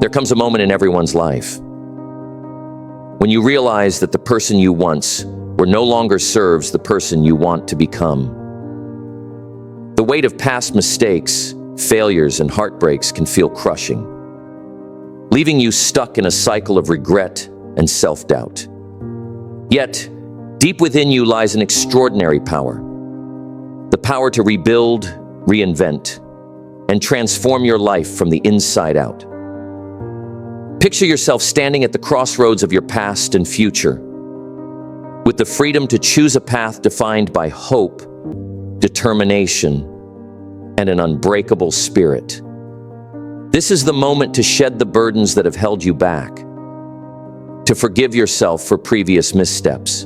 There comes a moment in everyone's life when you realize that the person you once were no longer serves the person you want to become. The weight of past mistakes, failures, and heartbreaks can feel crushing, leaving you stuck in a cycle of regret and self-doubt. Yet, deep within you lies an extraordinary power. The power to rebuild, reinvent, and transform your life from the inside out. Picture yourself standing at the crossroads of your past and future, with the freedom to choose a path defined by hope, determination, and an unbreakable spirit. This is the moment to shed the burdens that have held you back, to forgive yourself for previous missteps,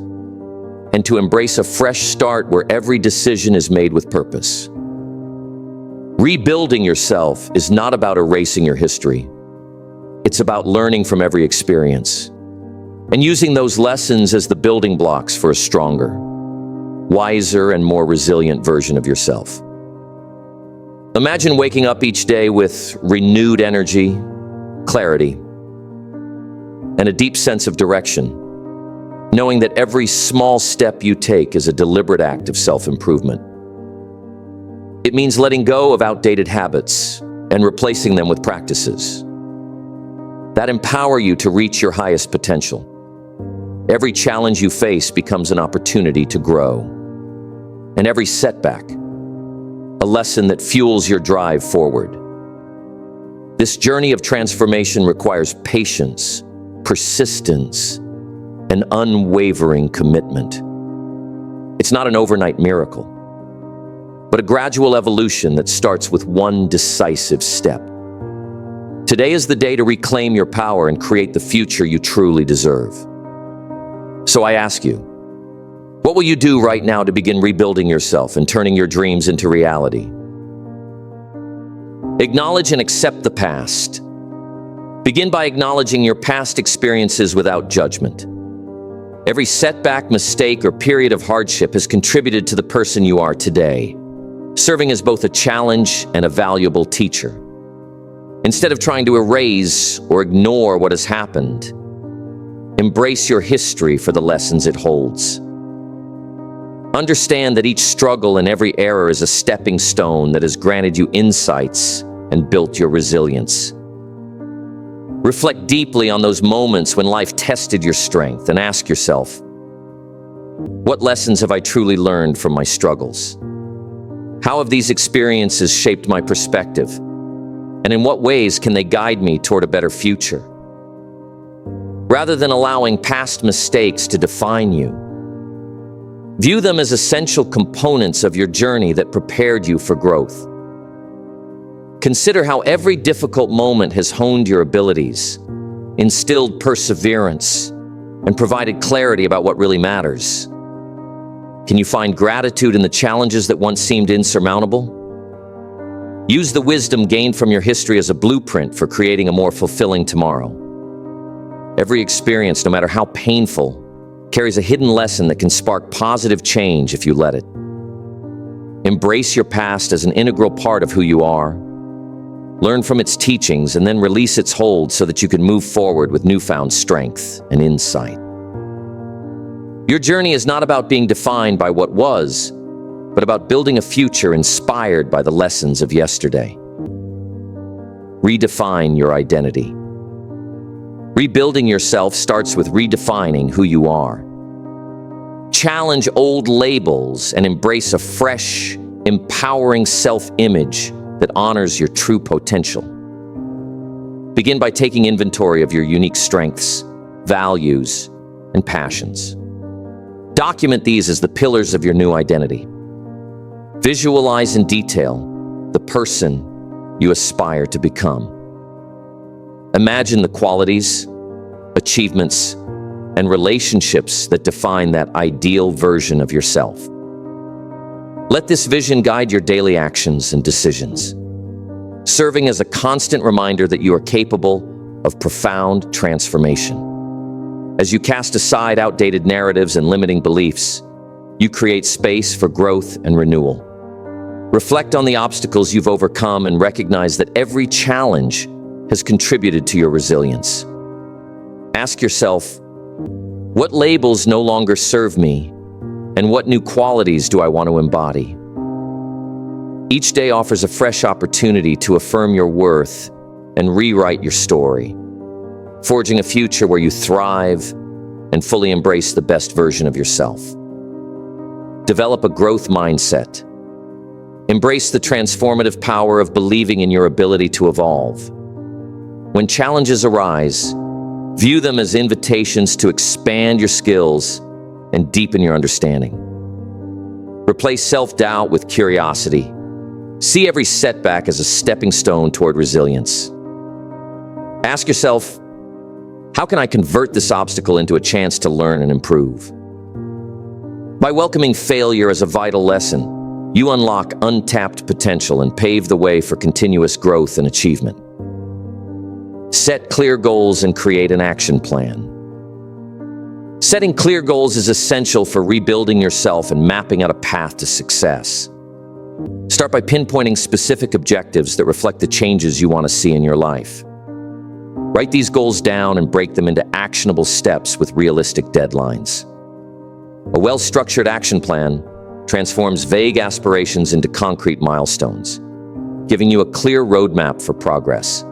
and to embrace a fresh start where every decision is made with purpose. Rebuilding yourself is not about erasing your history. It's about learning from every experience and using those lessons as the building blocks for a stronger, wiser, and more resilient version of yourself. Imagine waking up each day with renewed energy, clarity, and a deep sense of direction, knowing that every small step you take is a deliberate act of self-improvement. It means letting go of outdated habits and replacing them with practices that empower you to reach your highest potential. Every challenge you face becomes an opportunity to grow, and every setback, a lesson that fuels your drive forward. This journey of transformation requires patience, persistence, and unwavering commitment. It's not an overnight miracle, but a gradual evolution that starts with one decisive step. Today is the day to reclaim your power and create the future you truly deserve. So I ask you, what will you do right now to begin rebuilding yourself and turning your dreams into reality? Acknowledge and accept the past. Begin by acknowledging your past experiences without judgment. Every setback, mistake, or period of hardship has contributed to the person you are today, serving as both a challenge and a valuable teacher. Instead of trying to erase or ignore what has happened, embrace your history for the lessons it holds. Understand that each struggle and every error is a stepping stone that has granted you insights and built your resilience. Reflect deeply on those moments when life tested your strength and ask yourself, what lessons have I truly learned from my struggles? How have these experiences shaped my perspective? And in what ways can they guide me toward a better future? Rather than allowing past mistakes to define you, view them as essential components of your journey that prepared you for growth. Consider how every difficult moment has honed your abilities, instilled perseverance, and provided clarity about what really matters. Can you find gratitude in the challenges that once seemed insurmountable? Use the wisdom gained from your history as a blueprint for creating a more fulfilling tomorrow. Every experience, no matter how painful, carries a hidden lesson that can spark positive change if you let it. Embrace your past as an integral part of who you are. Learn from its teachings and then release its hold so that you can move forward with newfound strength and insight. Your journey is not about being defined by what was, but about building a future inspired by the lessons of yesterday. Redefine your identity. Rebuilding yourself starts with redefining who you are. Challenge old labels and embrace a fresh, empowering self-image that honors your true potential. Begin by taking inventory of your unique strengths, values, and passions. Document these as the pillars of your new identity. Visualize in detail the person you aspire to become. Imagine the qualities, achievements, and relationships that define that ideal version of yourself. Let this vision guide your daily actions and decisions, serving as a constant reminder that you are capable of profound transformation. As you cast aside outdated narratives and limiting beliefs, you create space for growth and renewal. Reflect on the obstacles you've overcome and recognize that every challenge has contributed to your resilience? Ask yourself, what labels no longer serve me, and what new qualities do I want to embody? Each day offers a fresh opportunity to affirm your worth and rewrite your story, forging a future where you thrive and fully embrace the best version of yourself. Develop a growth mindset. Embrace the transformative power of believing in your ability to evolve. When challenges arise, view them as invitations to expand your skills and deepen your understanding. Replace self-doubt with curiosity. See every setback as a stepping stone toward resilience. Ask yourself, how can I convert this obstacle into a chance to learn and improve? By welcoming failure as a vital lesson, you unlock untapped potential and pave the way for continuous growth and achievement. Set clear goals and create an action plan. Setting clear goals is essential for rebuilding yourself and mapping out a path to success. Start by pinpointing specific objectives that reflect the changes you want to see in your life. Write these goals down and break them into actionable steps with realistic deadlines. A well-structured action plan transforms vague aspirations into concrete milestones, giving you a clear roadmap for progress.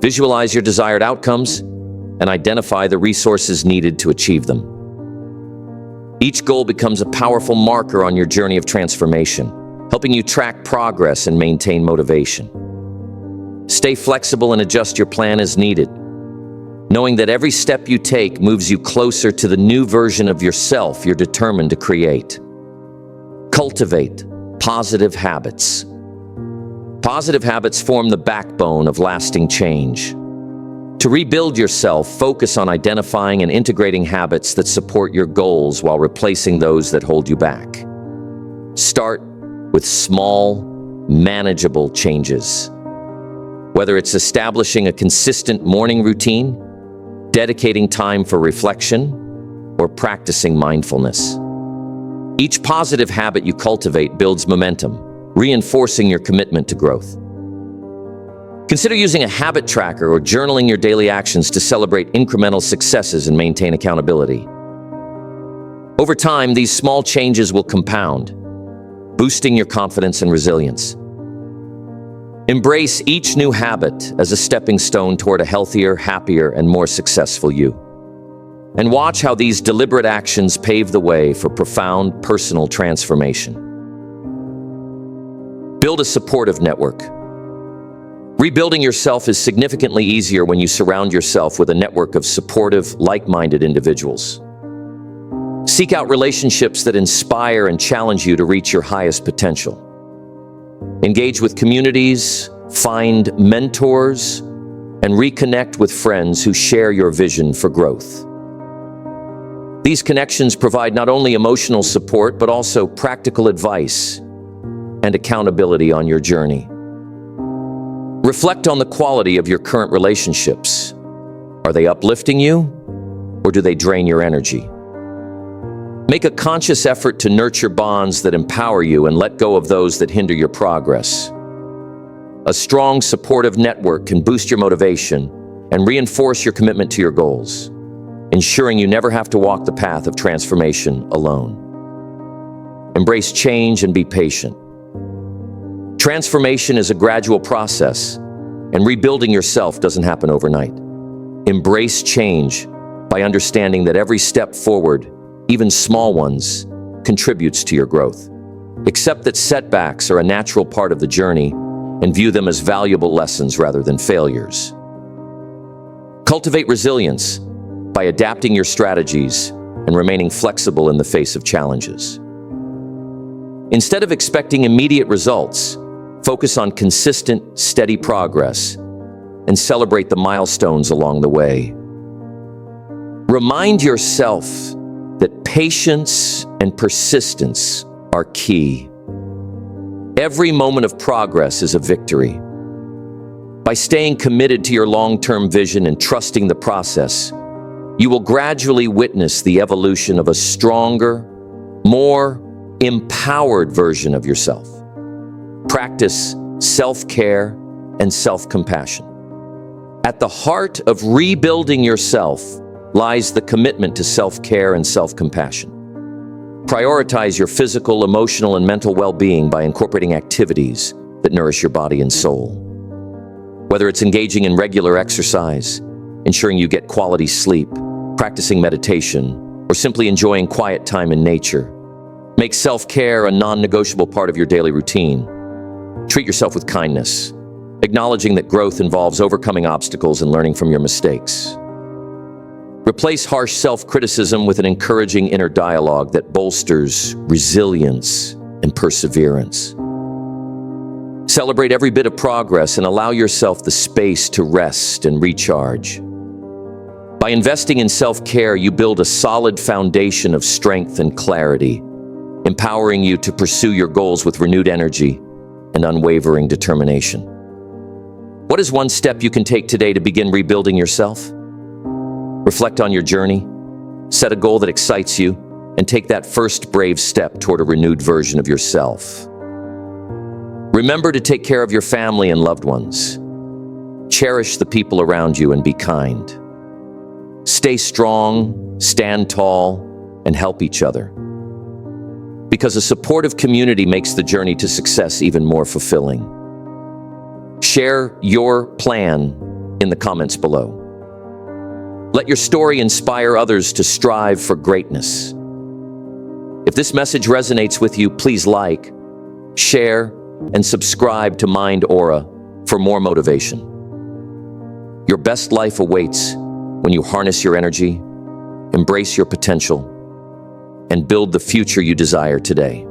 Visualize your desired outcomes and identify the resources needed to achieve them. Each goal becomes a powerful marker on your journey of transformation, helping you track progress and maintain motivation. Stay flexible and adjust your plan as needed, knowing that every step you take moves you closer to the new version of yourself you're determined to create. Cultivate positive habits. Positive habits form the backbone of lasting change. To rebuild yourself, focus on identifying and integrating habits that support your goals while replacing those that hold you back. Start with small, manageable changes. Whether it's establishing a consistent morning routine, dedicating time for reflection, or practicing mindfulness. Each positive habit you cultivate builds momentum, reinforcing your commitment to growth. Consider using a habit tracker or journaling your daily actions to celebrate incremental successes and maintain accountability. Over time, these small changes will compound, boosting your confidence and resilience. Embrace each new habit as a stepping stone toward a healthier, happier, and more successful you. And watch how these deliberate actions pave the way for profound personal transformation. Build a supportive network. Rebuilding yourself is significantly easier when you surround yourself with a network of supportive, like-minded individuals. Seek out relationships that inspire and challenge you to reach your highest potential. Engage with communities, find mentors, and reconnect with friends who share your vision for growth. These connections provide not only emotional support, but also practical advice and accountability on your journey. Reflect on the quality of your current relationships. Are they uplifting you, or do they drain your energy? Make a conscious effort to nurture bonds that empower you and let go of those that hinder your progress. A strong, supportive network can boost your motivation and reinforce your commitment to your goals, ensuring you never have to walk the path of transformation alone. Embrace change and be patient. Transformation is a gradual process, and rebuilding yourself doesn't happen overnight. Embrace change by understanding that every step forward, even small ones, contributes to your growth. Accept that setbacks are a natural part of the journey and view them as valuable lessons rather than failures. Cultivate resilience by adapting your strategies and remaining flexible in the face of challenges. Instead of expecting immediate results, focus on consistent, steady progress and celebrate the milestones along the way. Remind yourself that patience and persistence are key. Every moment of progress is a victory. By staying committed to your long-term vision and trusting the process, you will gradually witness the evolution of a stronger, more empowered version of yourself. Practice self-care and self-compassion. At the heart of rebuilding yourself lies the commitment to self-care and self-compassion. Prioritize your physical, emotional, and mental well-being by incorporating activities that nourish your body and soul. Whether it's engaging in regular exercise, ensuring you get quality sleep, practicing meditation, or simply enjoying quiet time in nature, make self-care a non-negotiable part of your daily routine. Treat yourself with kindness, acknowledging that growth involves overcoming obstacles and learning from your mistakes. Replace harsh self-criticism with an encouraging inner dialogue that bolsters resilience and perseverance. Celebrate every bit of progress and allow yourself the space to rest and recharge. By investing in self-care, you build a solid foundation of strength and clarity, empowering you to pursue your goals with renewed energy and unwavering determination. What is one step you can take today to begin rebuilding yourself? Reflect on your journey, set a goal that excites you, and take that first brave step toward a renewed version of yourself. Remember to take care of your family and loved ones. Cherish the people around you and be kind. Stay strong, stand tall, and help each other. Because a supportive community makes the journey to success even more fulfilling. Share your plan in the comments below. Let your story inspire others to strive for greatness. If this message resonates with you, please like, share, and subscribe to Mind Aura for more motivation. Your best life awaits when you harness your energy, embrace your potential, and build the future you desire today.